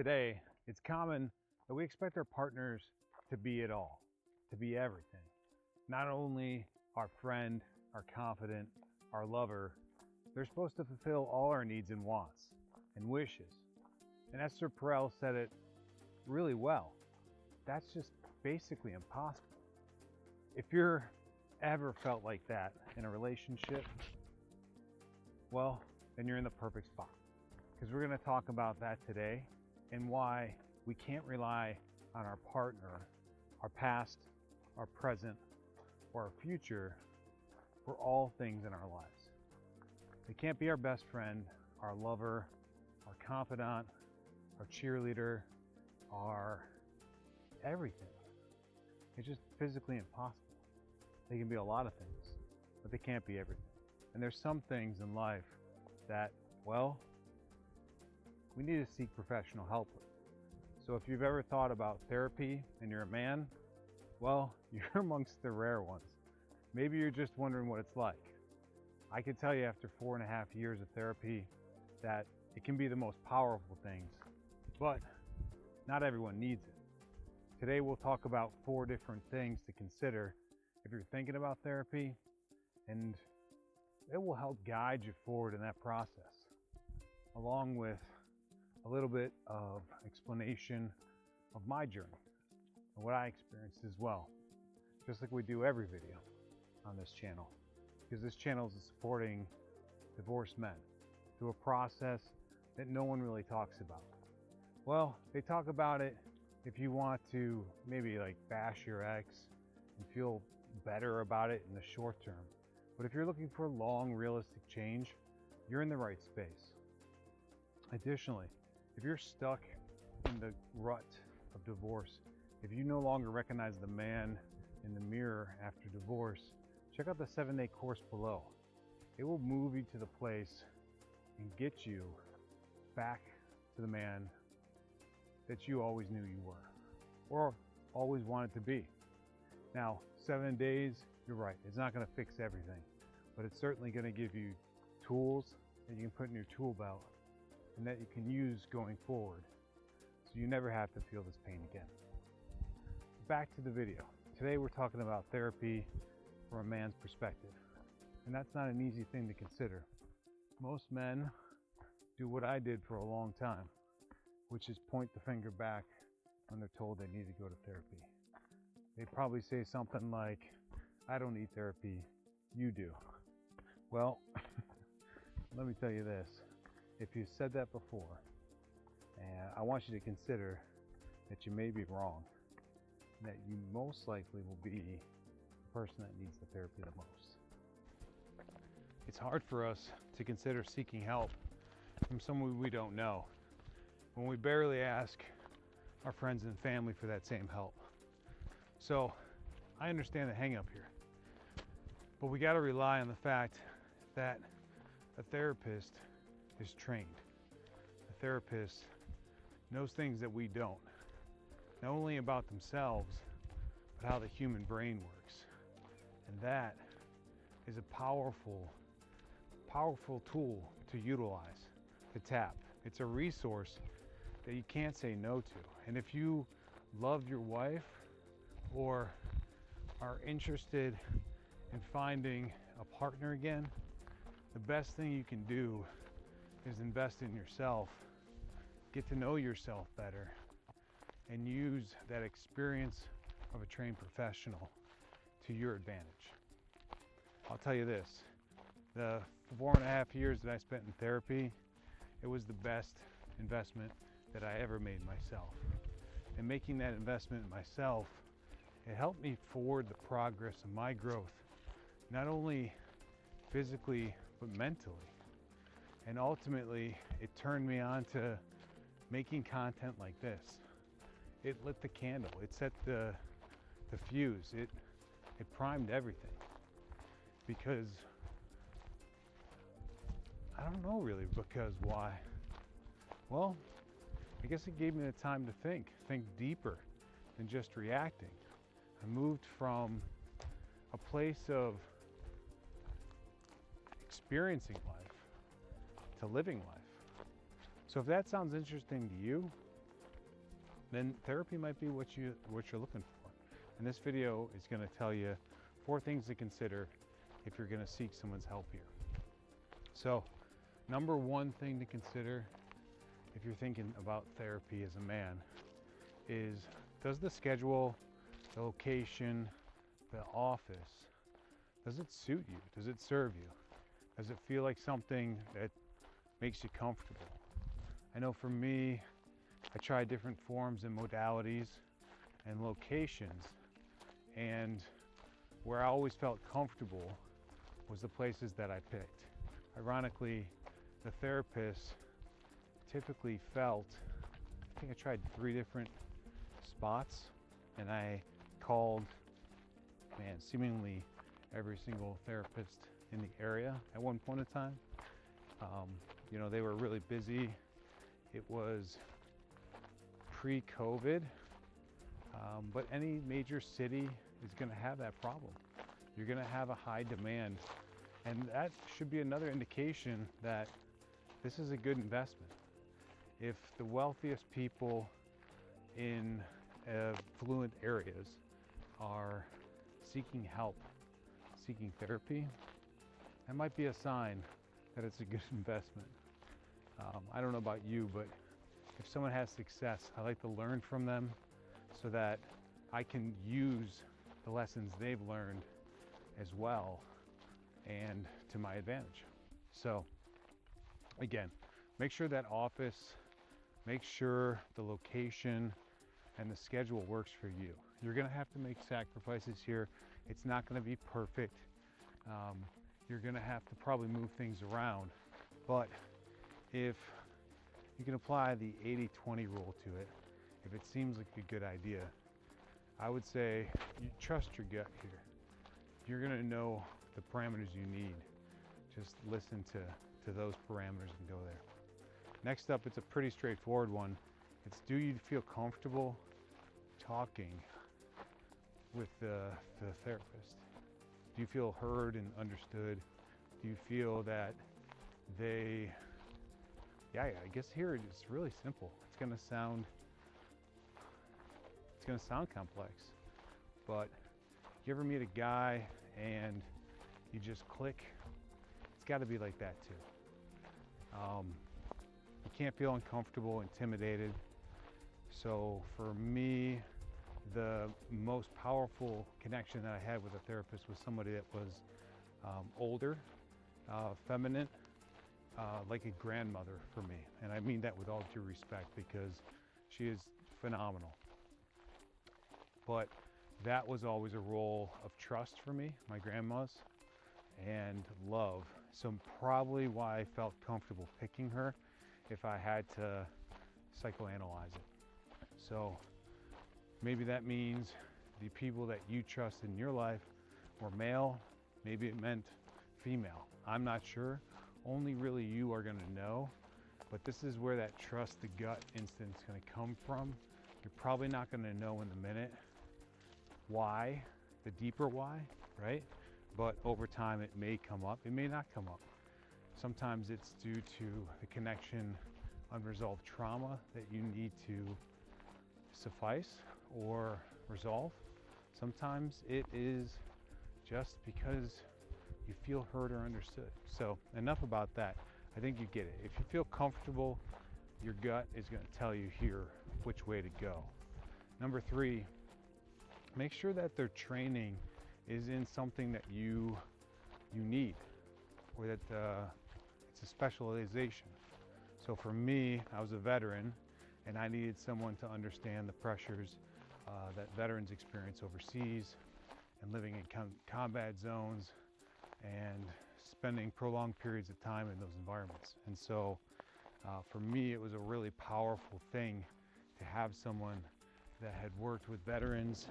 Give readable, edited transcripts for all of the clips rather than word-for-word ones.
Today, it's common that we expect our partners to be it all, to be everything. Not only our friend, our confidant, our lover, they're supposed to fulfill all our needs and wants and wishes. And Esther Perel said it really well. That's just basically impossible. If you're ever felt like that in a relationship, well, then you're in the perfect spot. Because we're going to talk about that today and why we can't rely on our partner, our past, our present, or our future for all things in our lives. They can't be our best friend, our lover, our confidant, our cheerleader, our everything. It's just physically impossible. They can be a lot of things, but they can't be everything. And there's some things in life that, well, we need to seek professional help with. So if you've ever thought about therapy and you're a man, well, you're amongst the rare ones. Maybe you're just wondering what it's like. I can tell you after 4.5 years of therapy that it can be the most powerful things, but not everyone needs it. Today we'll talk about 4 different things to consider if you're thinking about therapy, and it will help guide you forward in that process, along with a little bit of explanation of my journey and what I experienced as well, just like we do every video on this channel, because this channel is supporting divorced men through a process that no one really talks about. Well, they talk about it if you want to maybe like bash your ex and feel better about it in the short term. But if you're looking for long, realistic change, you're in the right space. Additionally, if you're stuck in the rut of divorce, if you no longer recognize the man in the mirror after divorce, check out the 7-day course below. It will move you to the place and get you back to the man that you always knew you were, or always wanted to be. Now, 7 days, you're right, it's not gonna fix everything, but it's certainly gonna give you tools that you can put in your tool belt and that you can use going forward, so you never have to feel this pain again. Back to the video. Today we're talking about therapy from a man's perspective, and that's not an easy thing to consider. Most men do what I did for a long time, which is point the finger back when they're told they need to go to therapy. They probably say something like, I don't need therapy, you do. Well, let me tell you this. If you said that before, and I want you to consider that you may be wrong, and that you most likely will be the person that needs the therapy the most. It's hard for us to consider seeking help from someone we don't know when we barely ask our friends and family for that same help. So I understand the hang up here, but we got to rely on the fact that a therapist is trained. A therapist knows things that we don't, not only about themselves, but how the human brain works. And that is a powerful tool to utilize, to tap. It's a resource that you can't say no to. And if you love your wife or are interested in finding a partner again, the best thing you can do is invest in yourself, get to know yourself better, and use that experience of a trained professional to your advantage. I'll tell you this, the 4.5 years that I spent in therapy, it was the best investment that I ever made myself. And making that investment in myself, it helped me forward the progress of my growth, not only physically, but mentally. And ultimately, it turned me on to making content like this. It lit the candle, it set the fuse, it primed everything. Because, I don't know really, because why? Well, I guess it gave me the time to think deeper than just reacting. I moved from a place of experiencing life to living life. So if that sounds interesting to you, then therapy might be what you're looking for. And this video is going to tell you 4 things to consider if you're going to seek someone's help here. So, number 1 thing to consider if you're thinking about therapy as a man is, does the schedule, the location, the office, does it suit you? Does it serve you? Does it feel like something that makes you comfortable? I know for me, I tried different forms and modalities and locations, and where I always felt comfortable was the places that I picked. Ironically, the therapist typically felt, I think I tried 3 different spots, and I called, seemingly every single therapist in the area at one point in time. They were really busy. It was pre-COVID, but any major city is going to have that problem. You're going to have a high demand, and that should be another indication that this is a good investment. If the wealthiest people in affluent areas are seeking help, seeking therapy, that might be a sign that it's a good investment. I don't know about you, but if someone has success, I like to learn from them so that I can use the lessons they've learned as well and to my advantage. So again, make sure that office, make sure the location and the schedule works for you. You're gonna have to make sacrifices here. It's not gonna be perfect. You're gonna have to probably move things around, but if you can apply the 80-20 rule to it, if it seems like a good idea, I would say you trust your gut here. You're gonna know the parameters you need. Just listen to those parameters and go there. Next up, it's a pretty straightforward one. It's, do you feel comfortable talking with the therapist? Do you feel heard and understood? Do you feel that they, I guess here it's really simple. It's gonna sound complex, but you ever meet a guy and you just click? It's got to be like that too. You can't feel uncomfortable, intimidated. So for me, the most powerful connection that I had with a therapist was somebody that was older, feminine, like a grandmother for me. And I mean that with all due respect, because she is phenomenal. But that was always a role of trust for me, my grandma's, and love. So probably why I felt comfortable picking her if I had to psychoanalyze it. So maybe that means the people that you trust in your life were male, maybe it meant female. I'm not sure. Only really you are gonna know. But this is where that trust the gut instinct is gonna come from. You're probably not gonna know in the minute why, the deeper why, right? But over time it may come up, it may not come up. Sometimes it's due to the connection, unresolved trauma that you need to suffice or resolve. Sometimes it is just because you feel heard or understood. So enough about that. I think you get it. If you feel comfortable, your gut is going to tell you here which way to go. Number 3, make sure that their training is in something that you need, or that it's a specialization. So for me, I was a veteran, and I needed someone to understand the pressures that veterans experience overseas, and living in combat zones, and spending prolonged periods of time in those environments. And so for me, it was a really powerful thing to have someone that had worked with veterans,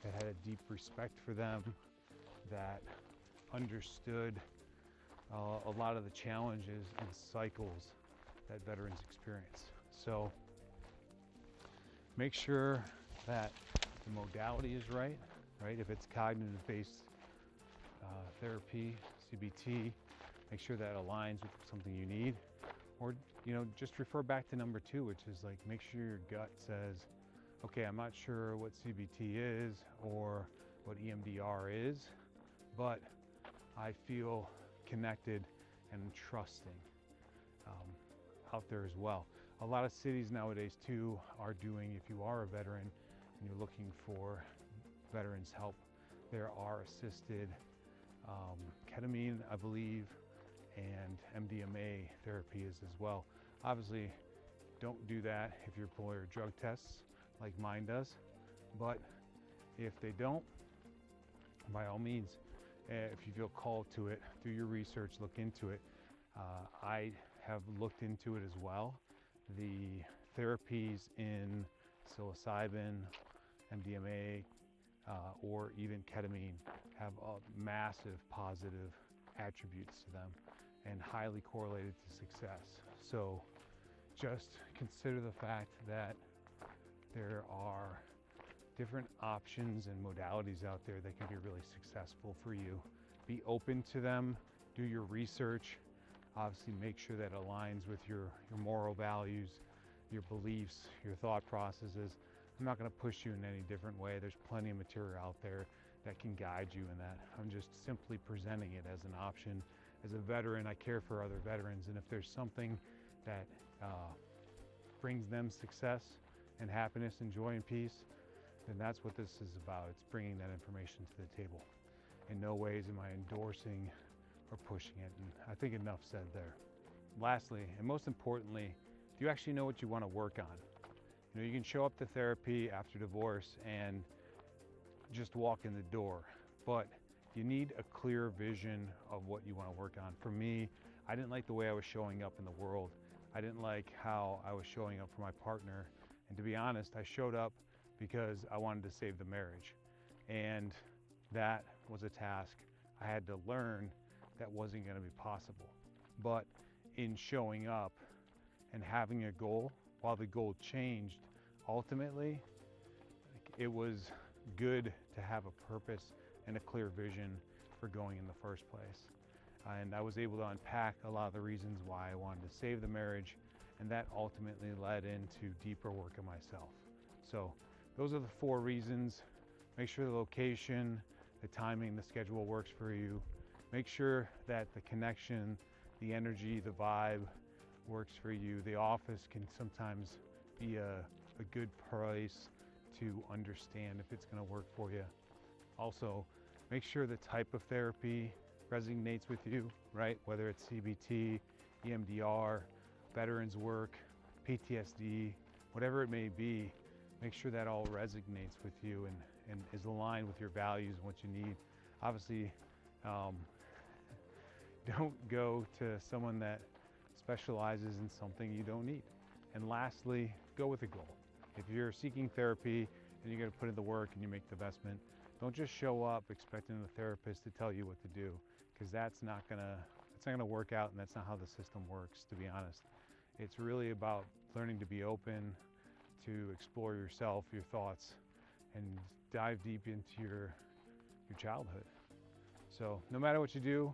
that had a deep respect for them, that understood a lot of the challenges and cycles that veterans experience. So make sure that the modality is right? If it's cognitive-based therapy, CBT, make sure that aligns with something you need. Or, just refer back to number 2, which is like, make sure your gut says, okay, I'm not sure what CBT is or what EMDR is, but I feel connected and trusting out there as well. A lot of cities nowadays too are doing, if you are a veteran and you're looking for veterans help, there are assisted ketamine, I believe, and MDMA therapy is as well. Obviously, don't do that if your employer drug tests like mine does, but if they don't, by all means, if you feel called to it, do your research, look into it. I have looked into it as well. The therapies in psilocybin, MDMA, or even ketamine have massive positive attributes to them and highly correlated to success. So just consider the fact that there are different options and modalities out there that can be really successful for you. Be open to them, do your research, obviously make sure that aligns with your moral values, your beliefs, your thought processes. I'm not going to push you in any different way. There's plenty of material out there that can guide you in that. I'm just simply presenting it as an option. As a veteran, I care for other veterans, and if there's something that brings them success and happiness and joy and peace, then that's what this is about. It's bringing that information to the table. In no ways am I endorsing or pushing it, and I think enough said there. Lastly, and most importantly, do you actually know what you want to work on? You know, you can show up to therapy after divorce and just walk in the door, but you need a clear vision of what you want to work on. For me, I didn't like the way I was showing up in the world. I didn't like how I was showing up for my partner. And to be honest, I showed up because I wanted to save the marriage. And that was a task I had to learn that wasn't going to be possible. But in showing up and having a goal, while the goal changed, ultimately, it was good to have a purpose and a clear vision for going in the first place. And I was able to unpack a lot of the reasons why I wanted to save the marriage, and that ultimately led into deeper work on myself. So those are the 4 reasons. Make sure the location, the timing, the schedule works for you. Make sure that the connection, the energy, the vibe works for you. The office can sometimes be a good place to understand if it's going to work for you. Also, make sure the type of therapy resonates with you, right? Whether it's CBT, EMDR, veterans work, PTSD, whatever it may be, make sure that all resonates with you and is aligned with your values and what you need. Obviously, don't go to someone that specializes in something you don't need. And lastly, go with a goal. If you're seeking therapy and you're going to put in the work and you make the investment, don't just show up expecting the therapist to tell you what to do, because that's not gonna work out, and that's not how the system works, to be honest. It's really about learning to be open, to explore yourself, your thoughts, and dive deep into your childhood. So no matter what you do,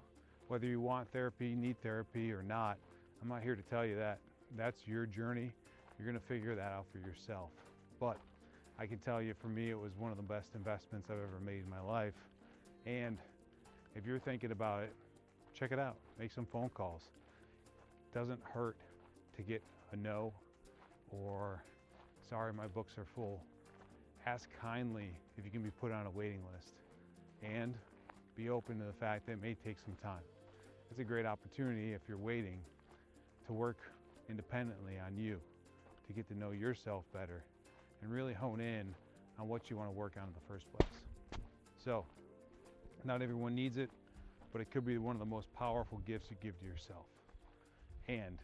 whether you want therapy, need therapy or not, I'm not here to tell you that. That's your journey. You're gonna figure that out for yourself. But I can tell you, for me, it was one of the best investments I've ever made in my life. And if you're thinking about it, check it out. Make some phone calls. It doesn't hurt to get a no or sorry, my books are full. Ask kindly if you can be put on a waiting list, and be open to the fact that it may take some time. It's a great opportunity, if you're waiting, to work independently on you, to get to know yourself better and really hone in on what you want to work on in the first place. So, not everyone needs it, but it could be one of the most powerful gifts you give to yourself. And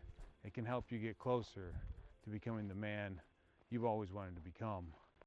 it can help you get closer to becoming the man you've always wanted to become.